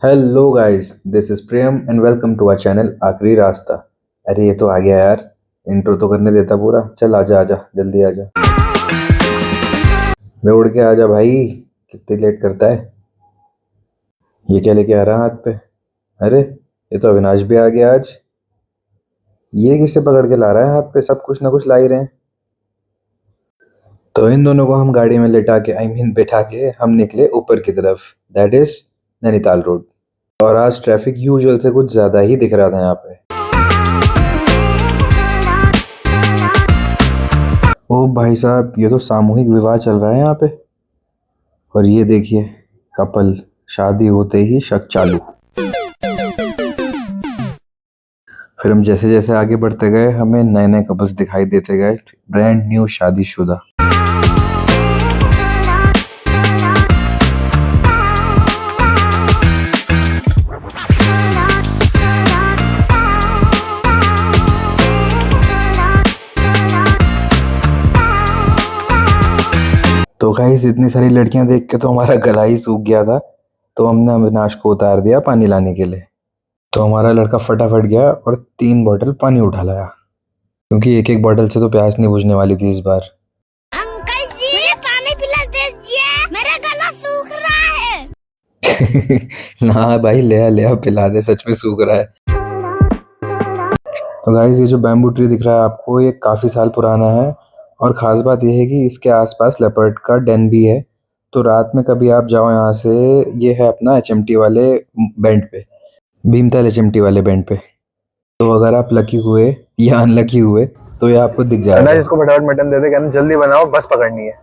Hello guys, this is Prem and welcome to our channel Aakhri Raasta. अरे ये तो आ गया यार। इंट्रो तो करने देता पूरा। चल आजा आजा, जल्दी आजा। दौड़ के आजा भाई। कितनी लेट करता है। ये क्या लेके आ रहा है हाथ पे? अरे ये तो अविनाश भी आ गया आज। ये किसे पकड़ के ला रहा है हाथ पे? सब कुछ ना कुछ ला ही रहे हैं। तो इन दोनों को हम गाड़ी में लेटा के बैठा के हम निकले ऊपर की तरफ, दैट इज नैनीताल रोड। और आज ट्रैफिक यूजुअल से कुछ ज्यादा ही दिख रहा था यहाँ पे। ओ भाई साहब, ये तो सामूहिक विवाह चल रहा है यहाँ पे। और ये देखिए, कपल शादी होते ही शक चालू। फिर हम जैसे जैसे आगे बढ़ते गए हमें नए नए कपल्स दिखाई देते गए, ब्रांड न्यू शादीशुदा। तो गाइस, इतनी सारी लड़कियां देख के तो हमारा गला ही सूख गया था। तो हमने अविनाश को उतार दिया पानी लाने के लिए। तो हमारा लड़का फटाफट गया और 3 बॉटल पानी उठा लाया, क्योंकि एक एक बॉटल से तो प्यास नहीं बुझने वाली थी इस बार। अंकल जी मुझे पानी पिला दीजिए, मेरा गला सूख रहा है। ना भाई, ले आ पिला दे, सच में सूख रहा है। तो गाइस, ये जो बैम्बू ट्री दिख रहा है आपको, ये काफ़ी साल पुराना है। और ख़ास बात यह है कि इसके आसपास लेपर्ड का डेन भी है। तो रात में कभी आप जाओ यहाँ से, ये है अपना एचएमटी वाले बैंड पे, भीमताल एचएमटी वाले बैंड पे। तो अगर आप लकी हुए या अनलकी हुए तो ये आपको दिख जाएगा। इसको फटाफट मटन दे दे, कहना जल्दी बनाओ, बस पकड़नी है।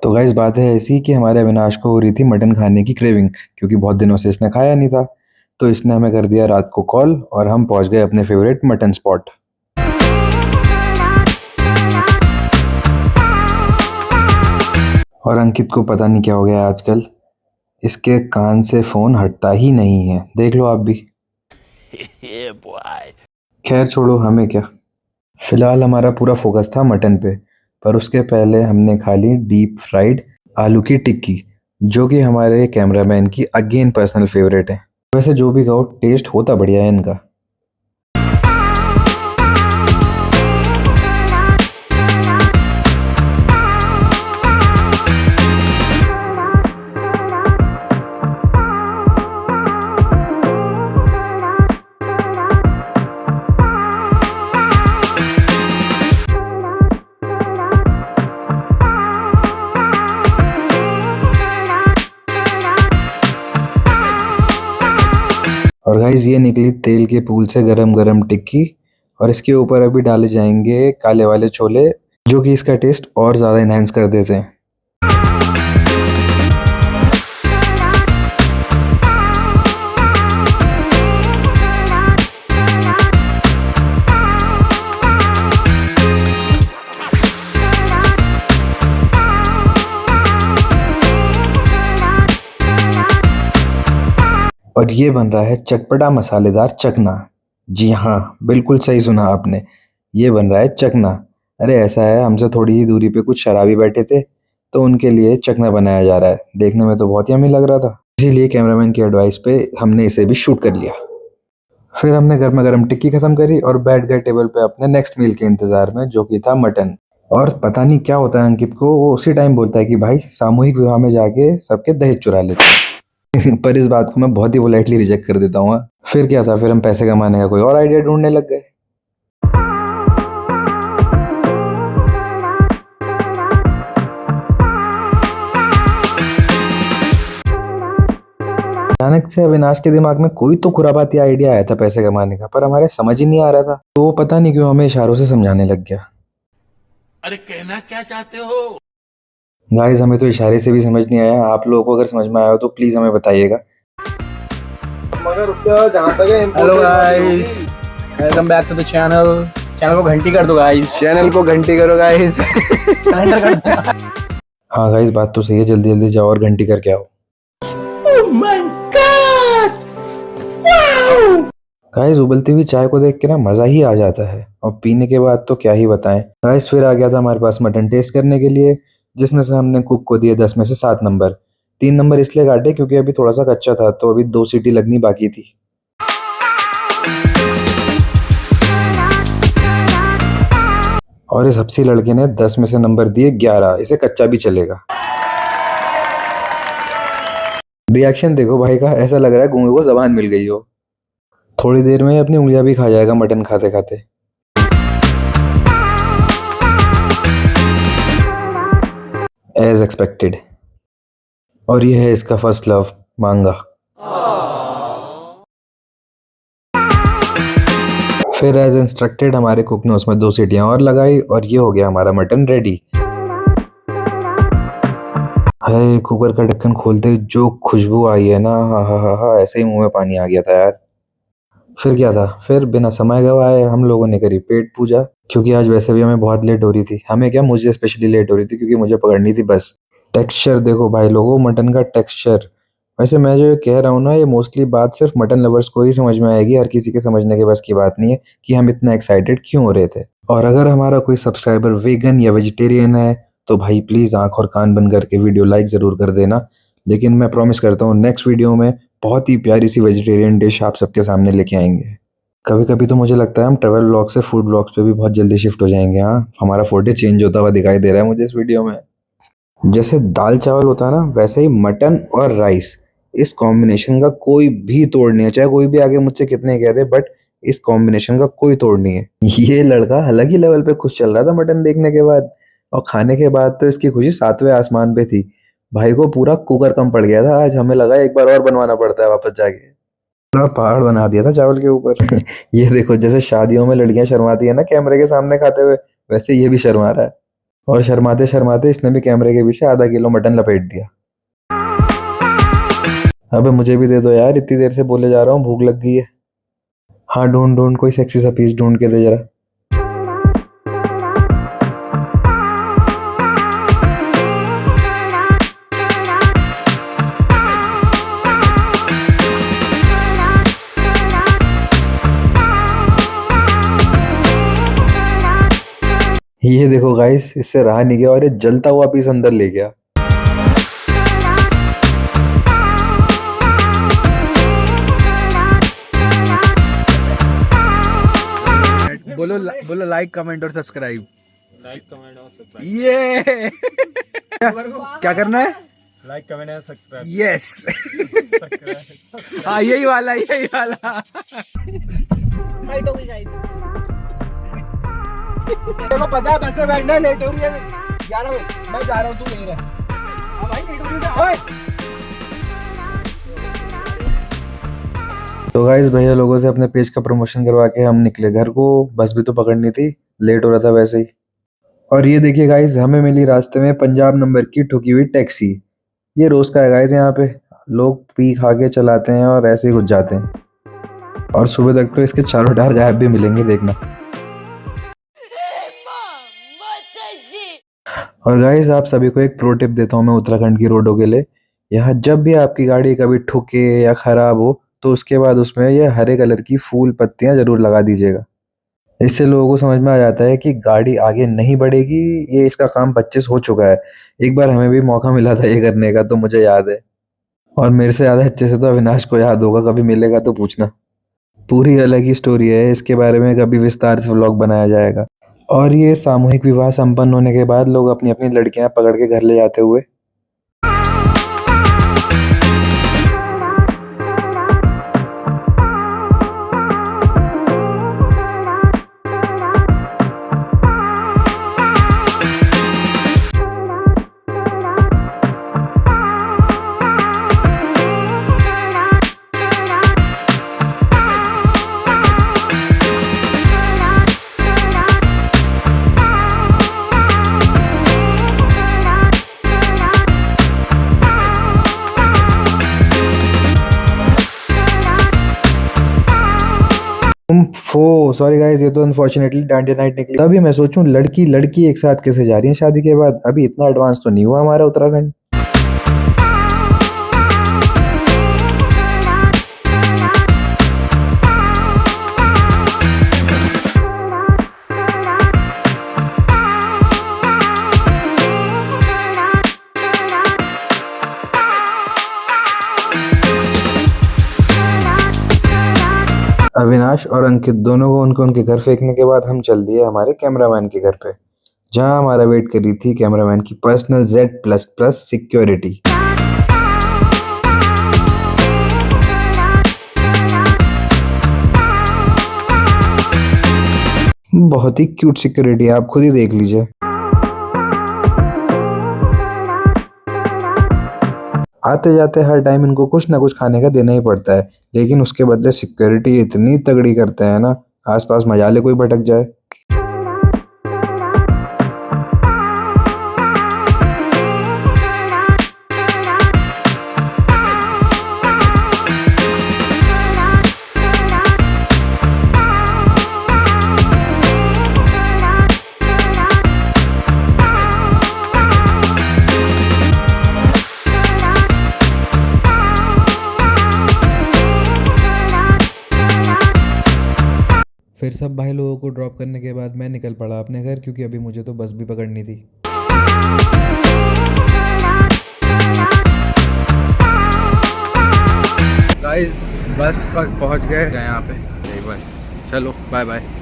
तो गाइस, बात है ऐसी कि हमारे अविनाश को हो रही थी मटन खाने की क्रेविंग, क्योंकि बहुत दिनों से इसने खाया नहीं था। तो इसने हमें कर दिया रात को कॉल और हम पहुंच गए अपने फेवरेट मटन स्पॉट। और अंकित को पता नहीं क्या हो गया आजकल, इसके कान से फोन हटता ही नहीं है, देख लो आप भी। खैर छोड़ो, हमें क्या। फिलहाल हमारा पूरा फोकस था मटन पे। पर उसके पहले हमने खा ली डीप फ्राइड आलू की टिक्की, जो कि हमारे कैमरामैन की अगेन पर्सनल फेवरेट है। वैसे जो भी कहो, टेस्ट होता बढ़िया है इनका। और गाइस, ये निकली तेल के पूल से गरम गरम टिक्की। और इसके ऊपर अभी डाले जाएंगे काले वाले छोले, जो कि इसका टेस्ट और ज़्यादा इनहेंस कर देते हैं। और ये बन रहा है चटपटा मसालेदार चकना। जी हाँ, बिल्कुल सही सुना आपने, ये बन रहा है चकना। अरे ऐसा है, हमसे थोड़ी ही दूरी पे कुछ शराबी बैठे थे, तो उनके लिए चकना बनाया जा रहा है। देखने में तो बहुत यम्मी लग रहा था, इसीलिए कैमरामैन की एडवाइस पे हमने इसे भी शूट कर लिया। फिर हमने गर्मा गर्म टिक्की खत्म करी और बैठ गए टेबल पे अपने नेक्स्ट मील के इंतजार में, जो कि था मटन। और पता नहीं क्या होता है अंकित को, वो उसी टाइम बोलता है कि भाई सामूहिक विवाह में जाके सबके दहेज चुरा लेते हैं। पर इस बात को मैं बहुत ही पोलाइटली रिजेक्ट कर देता हूँ। फिर क्या था, फिर हम पैसे कमाने का कोई और आइडिया ढूंढने लग गए। अचानक से अविनाश के दिमाग में कोई तो खुरापाती आइडिया आया था पैसे कमाने का, पर हमारे समझ ही नहीं आ रहा था। तो वो पता नहीं क्यों हमें इशारों से समझाने लग गया। अरे कहना क्या चाहते हो? गाइस, हमें तो इशारे से भी समझ नहीं आया। आप लोगों को अगर समझ में आया हो तो प्लीज हमें बताइएगा। मगर उसका जहाँ तक है, hello guys, welcome back to the channel. Channel को घंटी कर दो गाइस। चैनल को घंटी करो गाइस। हाँ गाइस, बात तो सही है, जल्दी जल्दी जाओ और घंटी करके आओ। गाइस, उबलती हुई चाय को देख के ना मजा ही आ जाता है, और पीने के बाद तो क्या ही बताएं। गाइस, फिर आ गया था हमारे पास मटन टेस्ट करने के लिए, जिसमें से हमने कुक को दिए 10 में से 7 नंबर, 3 नंबर इसलिए काटे क्योंकि अभी थोड़ा सा कच्चा था, तो अभी 2 सीटी लगनी बाकी थी। और इस हपसी लड़के ने 10 में से नंबर दिए 11, इसे कच्चा भी चलेगा। रिएक्शन देखो भाई का, ऐसा लग रहा है गूंगे को जबान मिल गई हो। थोड़ी देर में अपनी उंगलियां भी खा जाएगा मटन खाते खाते। As expected. और ये है इसका फर्स्ट लव, मांगा। फिर एज इंस्ट्रक्टेड हमारे कुक ने उसमें 2 सीटियां और लगाई और ये हो गया हमारा मटन रेडी। हाय, कुकर का ढक्कन खोलते ही जो खुशबू आई है ना, हा हा हा हा, ऐसे ही मुंह में पानी आ गया था यार। फिर क्या था, फिर बिना समय गवाए हम लोगों ने करी पेट पूजा, क्योंकि आज वैसे भी हमें बहुत लेट हो रही थी। हमें क्या, मुझे स्पेशली लेट हो रही थी क्योंकि मुझे पकड़नी थी बस। टेक्सचर देखो भाई लोगों, मटन का टेक्सचर। वैसे मैं जो ये कह रहा हूँ ना, ये मोस्टली बात सिर्फ मटन लवर्स को ही समझ में आएगी, हर किसी के समझने के बस की बात नहीं है कि हम इतना एक्साइटेड क्यों हो रहे थे। और अगर हमारा कोई सब्सक्राइबर वेगन या वेजिटेरियन है तो भाई प्लीज़ आंख और कान बंद करके वीडियो लाइक ज़रूर कर देना। लेकिन मैं प्रॉमिस करता हूँ नेक्स्ट वीडियो में बहुत ही प्यारी सी वेजिटेरियन डिश आप सबके सामने लेके आएंगे। कभी कभी तो मुझे लगता है हम ट्रैवल व्लॉग से फूड व्लॉग्स पे भी बहुत जल्दी शिफ्ट हो जाएंगे। हाँ, हमारा फोटे चेंज होता हुआ दिखाई दे रहा है मुझे इस वीडियो में। जैसे दाल चावल होता है ना, वैसे ही मटन और राइस, इस कॉम्बिनेशन का कोई भी तोड़ नहीं है। चाहे कोई भी आगे मुझसे कितने कह दे, बट इस कॉम्बिनेशन का कोई तोड़ नहीं है। ये लड़का अलग ही लेवल पे खुश चल रहा था मटन देखने के बाद, और खाने के बाद तो इसकी खुशी 7वें आसमान पे थी। भाई को पूरा कुकर कम पड़ गया था आज, हमें लगा एक बार और बनवाना पड़ता है वापस जाके। पूरा पहाड़ बना दिया था चावल के ऊपर। ये देखो, जैसे शादियों में लड़कियां शर्माती है ना कैमरे के सामने खाते हुए, वैसे ये भी शर्मा रहा है। और शर्माते शर्माते इसने भी कैमरे के पीछे आधा किलो मटन लपेट दिया। अबे मुझे भी दे दो यार, इतनी देर से बोले जा रहा हूँ, भूख लग गई है। हाँ, ढूंढ ढूंढ कोई सेक्सी सा पीस ढूंढ के दे जरा। ये देखो गाइस, इससे रहा नहीं गया और ये जलता हुआ पीस अंदर ले गया। बोलो लाइक कमेंट और सब्सक्राइब। ये क्या करना है? Like comment and subscribe. Yes. हाँ, यही वाला। फाइट होगी गाइस। देखो पता है बस में बैठना है, लेट हो रही है 11 बजे। मैं जा रहा हूँ, तू नहीं रह। हाँ भाई, लेट हो रही है। ओए तो गाइस, भैया लोगों से अपने पेज का प्रमोशन करवा के हम निकले घर को। बस भी तो पकड़नी थी, लेट हो रहा था वैसे ही। और ये देखिए गाइस, हमें मिली रास्ते में पंजाब नंबर की ठुकी हुई टैक्सी। ये रोज का है गाइस, यहाँ पे लोग पी खा के चलाते हैं और ऐसे ही घुस जाते हैं। और सुबह तक तो इसके चारों टायर गायब भी मिलेंगे, देखना। और गाइस, आप सभी को एक प्रो टिप देता हूँ मैं उत्तराखंड की रोडों के लिए। यहाँ जब भी आपकी गाड़ी कभी ठुके या खराब हो, तो उसके बाद उसमें ये हरे कलर की फूल पत्तियां जरूर लगा दीजिएगा। इससे लोगों को समझ में आ जाता है कि गाड़ी आगे नहीं बढ़ेगी, ये इसका काम 25 हो चुका है। एक बार हमें भी मौका मिला था ये करने का, तो मुझे याद है। और मेरे से ज़्यादा अच्छे से तो अविनाश को याद होगा, कभी मिलेगा तो पूछना। पूरी अलग ही स्टोरी है, इसके बारे में कभी विस्तार से व्लॉग बनाया जाएगा। और ये सामूहिक विवाह संपन्न होने के बाद लोग अपनी अपनी लड़कियां पकड़ के घर ले जाते हुए। सॉरी गाइस, ये तो अनफॉर्चुनेटली डांडिया नाइट निकली। तभी मैं सोचूं लड़की लड़की एक साथ कैसे जा रही है शादी के बाद। अभी इतना एडवांस तो नहीं हुआ हमारा उत्तराखंड। अविनाश और अंकित दोनों को उनके घर फेंकने के बाद हम चल दिए हमारे कैमरामैन के घर पे, जहां हमारा वेट कर रही थी कैमरामैन की पर्सनल Z++ सिक्योरिटी। बहुत ही क्यूट सिक्योरिटी है, आप खुद ही देख लीजिए। आते जाते हर टाइम इनको कुछ ना कुछ खाने का देना ही पड़ता है, लेकिन उसके बदले सिक्योरिटी इतनी तगड़ी करते हैं ना, आसपास मजाले कोई भटक जाए। फिर सब भाई लोगों को ड्रॉप करने के बाद मैं निकल पड़ा अपने घर, क्योंकि अभी मुझे तो बस भी पकड़नी थी। गाइस बस तक पहुंच गए यहाँ पे, यही बस, चलो बाय बाय।